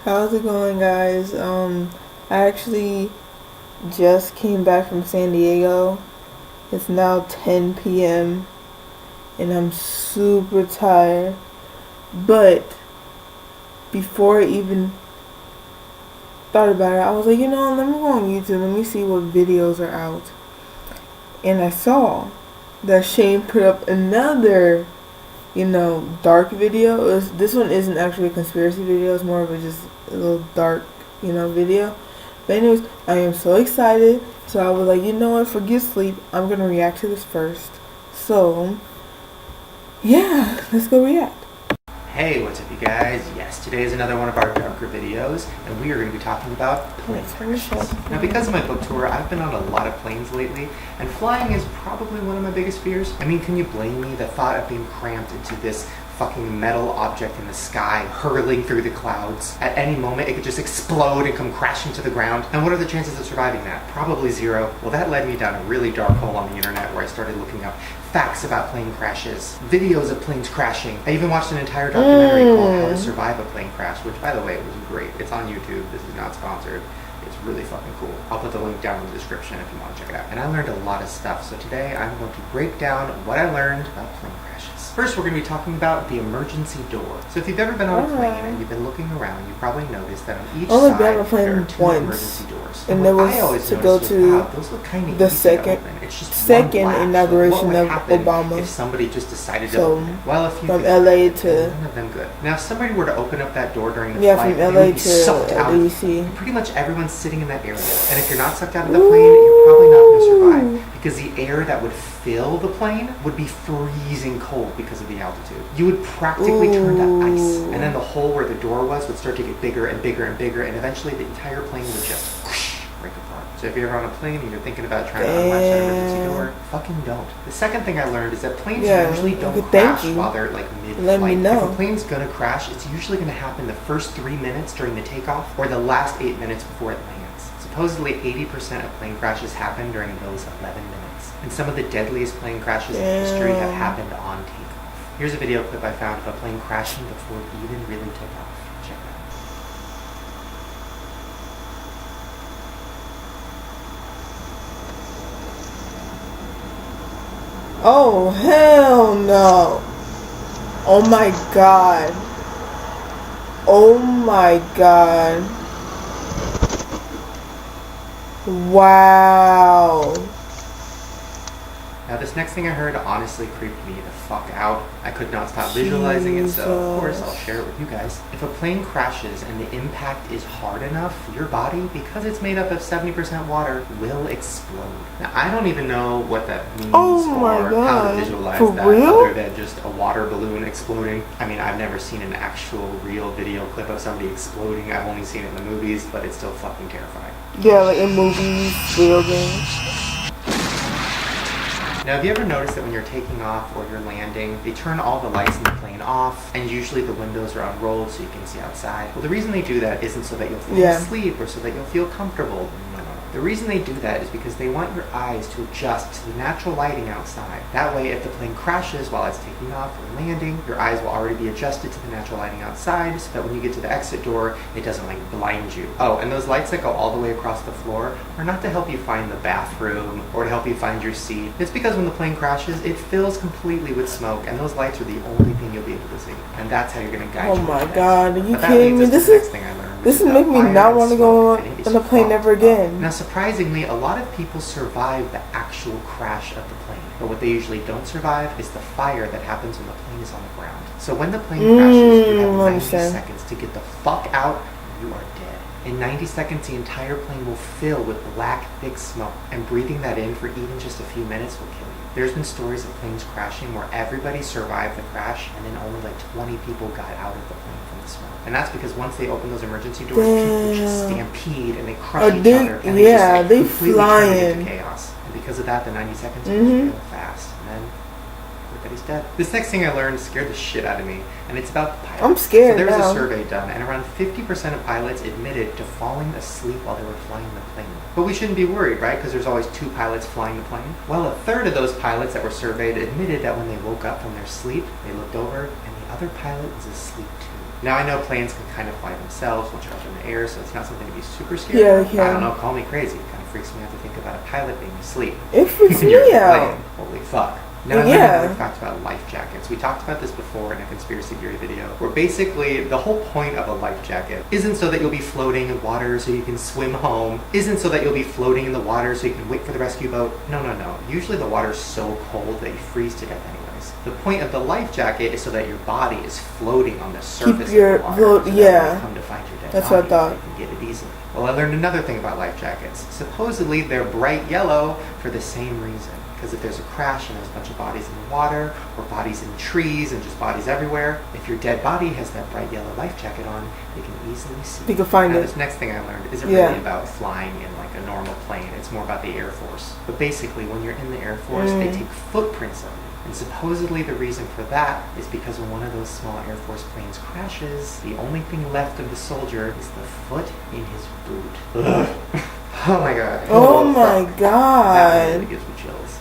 How's it going, guys? I actually just came back from San Diego. It's now 10 p.m. and I'm super tired. But before I even thought about it, I was like, let me go on YouTube. Let me see what videos are out. And I saw that Shane put up another, dark video. This one isn't actually a conspiracy video. It's more of just a little dark, video. But anyways, I am so excited. So I was like, what? Forget sleep. I'm going to react to this first. So, yeah, let's go react. Hey, what's up you guys? Yes, today is another one of our darker videos, and we are going to be talking about plane crashes. Now, because of my book tour, I've been on a lot of planes lately, and flying is probably one of my biggest fears. I mean, can you blame me? The thought of being cramped into this fucking metal object in the sky, hurling through the clouds. At any moment, it could just explode and come crashing to the ground. And what are the chances of surviving that? Probably zero. Well, that led me down a really dark hole on the internet where I started looking up facts about plane crashes, videos of planes crashing. I even watched an entire documentary called How to Survive a Plane Crash, which, by the way, was great. It's on YouTube. This is not sponsored. It's really fucking cool. I'll put the link down in the description if you want to check it out. And I learned a lot of stuff, so today I'm going to break down what I learned about plane crashes. First, we're going to be talking about the emergency door. So if you've ever been on a plane and you've been looking around, you probably noticed that on each side there are two emergency doors. And there was to go to the second inauguration of Obama. If somebody just decided to open it. Well, if you from LA to none of them good. Now, if somebody were to open up that door during the flight, from LA to DC. Pretty much everyone's sitting in that area. And if you're not sucked out of the plane, you're probably not going to survive, because the air that would fill the plane would be freezing cold because of the altitude. You would practically turn to ice, and then the hole where the door was would start to get bigger and bigger and bigger, and eventually the entire plane would just whoosh, break apart. So if you're ever on a plane and you're thinking about trying to unlatch that emergency door, fucking don't. The second thing I learned is that planes usually don't crash while they're like mid-flight. If a plane's gonna crash, it's usually gonna happen the first 3 minutes during the takeoff or the last 8 minutes before it lands. Supposedly 80% of plane crashes happen during those 11 minutes. And some of the deadliest plane crashes in history have happened on takeoff. Here's a video clip I found of a plane crashing before it even really took off. Check it out. Oh, hell no. Oh my god. Oh my god. Wow. Now, this next thing I heard honestly creeped me the fuck out. I could not stop visualizing it, so of course I'll share it with you guys. If a plane crashes and the impact is hard enough, your body, because it's made up of 70% water, will explode. Now, I don't even know what that means or how to visualize that other than just a water balloon exploding. I mean, I've never seen an actual real video clip of somebody exploding. I've only seen it in the movies, but it's still fucking terrifying. Yeah, like in movies, video games. Now, have you ever noticed that when you're taking off or you're landing, they turn all the lights in the plane off, and usually the windows are unrolled so you can see outside? Well, the reason they do that isn't so that you'll fall asleep or so that you'll feel comfortable. No. The reason they do that is because they want your eyes to adjust to the natural lighting outside. That way, if the plane crashes while it's taking off or landing, your eyes will already be adjusted to the natural lighting outside, so that when you get to the exit door, it doesn't blind you. Oh, and those lights that go all the way across the floor are not to help you find the bathroom or to help you find your seat. It's because when the plane crashes, it fills completely with smoke, and those lights are the only thing you'll be able to see. And that's how you're going to guide you. Oh my god, are you kidding me? This is making me not want to go on a plane ever again. Now, surprisingly, a lot of people survive the actual crash of the plane. But what they usually don't survive is the fire that happens when the plane is on the ground. So when the plane crashes, you have 90 seconds to get the fuck out, and you are dead. In 90 seconds, the entire plane will fill with black, thick smoke, and breathing that in for even just a few minutes will kill you. There's been stories of planes crashing where everybody survived the crash, and then only 20 people got out of the plane from the smoke. And that's because once they open those emergency doors, people just stampede and they crush each other, and they just completely turn into chaos. And because of that, the 90 seconds goes really fast, and then everybody's dead. This next thing I learned scared the shit out of me, and it's about the pilots. I'm scared. So there was a survey done, and around 50% of pilots admitted to falling asleep while they were flying the plane. But we shouldn't be worried, right? Because there's always 2 pilots flying the plane. Well, a third of those pilots that were surveyed admitted that when they woke up from their sleep, they looked over, and the other pilot was asleep too. Now I know planes can kind of fly themselves once you're up in the air, so it's not something to be super scared Yeah, of. yeah. I don't know, call me crazy. It kind of freaks me out to think about a pilot being asleep. It freaks You're me out. playing. Holy fuck. Now I learned another fact about life jackets. We talked about this before in a conspiracy theory video, where basically the whole point of a life jacket isn't so that you'll be floating in water so you can swim home, isn't so that you'll be floating in the water so you can wait for the rescue boat. No, no, no. Usually the water's so cold that you freeze to death anyways. The point of the life jacket is so that your body is floating on the surface of the water. So that when you come to find your dead That's body, what I thought. you can get it easily. Well, I learned another thing about life jackets. Supposedly they're bright yellow for the same reason. Because if there's a crash and there's a bunch of bodies in the water, or bodies in trees and just bodies everywhere, if your dead body has that bright yellow life jacket on, they can easily see. You can find it. This next thing I learned isn't really about flying in like a normal plane. It's more about the Air Force. But basically, when you're in the Air Force, they take footprints of you. And supposedly the reason for that is because when one of those small Air Force planes crashes, the only thing left of the soldier is the foot in his boot. Oh my god. Oh my That god. really gives me chills.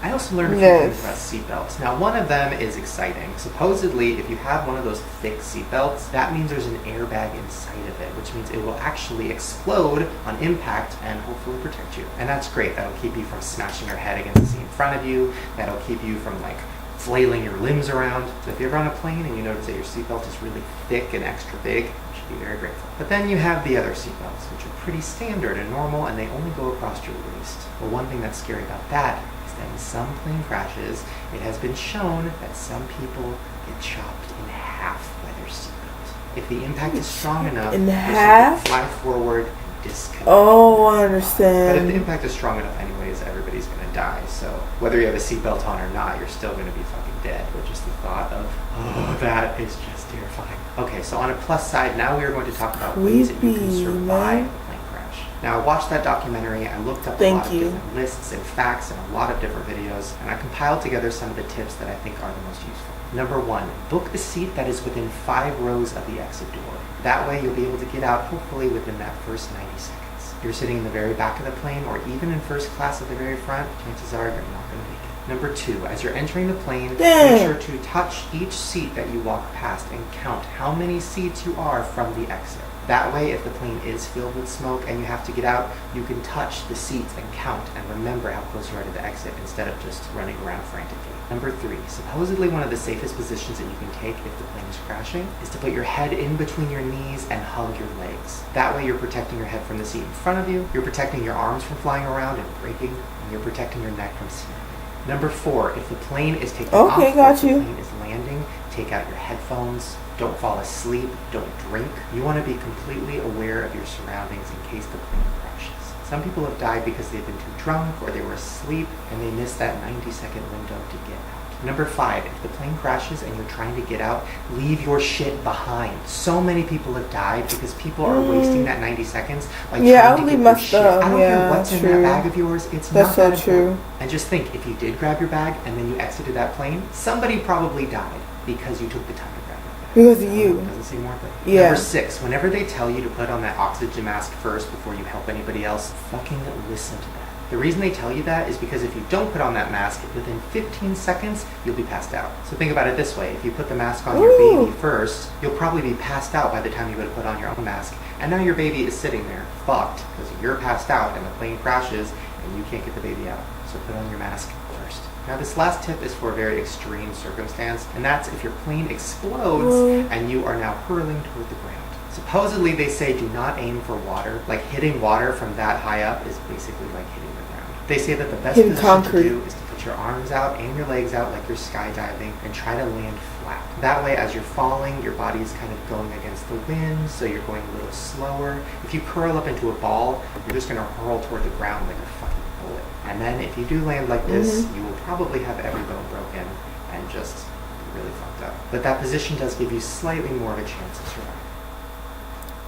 I also learned a few things about seatbelts. Now, one of them is exciting. Supposedly, if you have one of those thick seatbelts, that means there's an airbag inside of it, which means it will actually explode on impact and hopefully protect you. And that's great. That'll keep you from smashing your head against the seat in front of you. That'll keep you from like flailing your limbs around. So if you're ever on a plane and you notice that your seatbelt is really thick and extra big, you should be very grateful. But then you have the other seatbelts, which are pretty standard and normal, and they only go across your waist. Well, one thing that's scary about that is that in some plane crashes, it has been shown that some people get chopped in half by their seatbelt. If the impact is strong enough, in the half? person will fly forward and disconnect. Oh, I But if understand. the impact is strong enough anyways, everybody's going to die. So whether you have a seatbelt on or not, you're still going to be fucking dead. But just the thought of, oh, that is just terrifying. Okay, so on a plus side, now we are going to talk about ways that you can Creepy, survive man. a plane crash. Now, I watched that documentary. I looked up a lot of different lists and facts and a lot of different videos, and I compiled together some of the tips that I think are the most useful. Number 1, book a seat that is within 5 rows of the exit door. That way you'll be able to get out hopefully within that first 90 seconds. If you're sitting in the very back of the plane or even in first class at the very front, chances are you're not going to make it. Number 2, as you're entering the plane, make sure to touch each seat that you walk past and count how many seats you are from the exit. That way, if the plane is filled with smoke and you have to get out, you can touch the seats and count and remember how close you are to the exit instead of just running around frantically. Number 3, supposedly one of the safest positions that you can take if the plane is crashing is to put your head in between your knees and hug your legs. That way you're protecting your head from the seat in front of you, you're protecting your arms from flying around and breaking, and you're protecting your neck from snapping. Number 4, if the plane is taking off, or if the plane is landing, take out your headphones. Don't fall asleep. Don't drink. You want to be completely aware of your surroundings in case the plane crashes. Some people have died because they've been too drunk or they were asleep and they missed that 90-second window to get out. Number 5, if the plane crashes and you're trying to get out, leave your shit behind. So many people have died because people are wasting that 90 seconds by trying to get their shit. I don't care what's in that bag of yours. It's not that important. And just think, if you did grab your bag and then you exited that plane, somebody probably died because you took the time to grab it. Because of you. Doesn't seem worth it. Yeah. Number 6, whenever they tell you to put on that oxygen mask first before you help anybody else, fucking listen to that. The reason they tell you that is because if you don't put on that mask, within 15 seconds, you'll be passed out. So think about it this way. If you put the mask on your baby first, you'll probably be passed out by the time you go to put on your own mask. And now your baby is sitting there, fucked, because you're passed out and the plane crashes and you can't get the baby out. So put on your mask first. Now this last tip is for a very extreme circumstance, and that's if your plane explodes and you are now hurling toward the ground. Supposedly they say do not aim for water. Like hitting water from that high up is basically like hitting the ground. They say that the best position to do is to put your arms out and your legs out like you're skydiving and try to land flat. That way as you're falling, your body is kind of going against the wind, so you're going a little slower. If you curl up into a ball, you're just going to hurl toward the ground like a fucking bullet. And then if you do land like this, you will probably have every bone broken and just be really fucked up. But that position does give you slightly more of a chance of survival.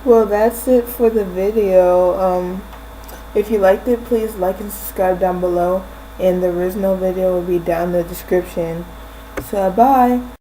Well, that's it for the video. If you liked it, please like and subscribe down below. And the original video will be down in the description. So, bye.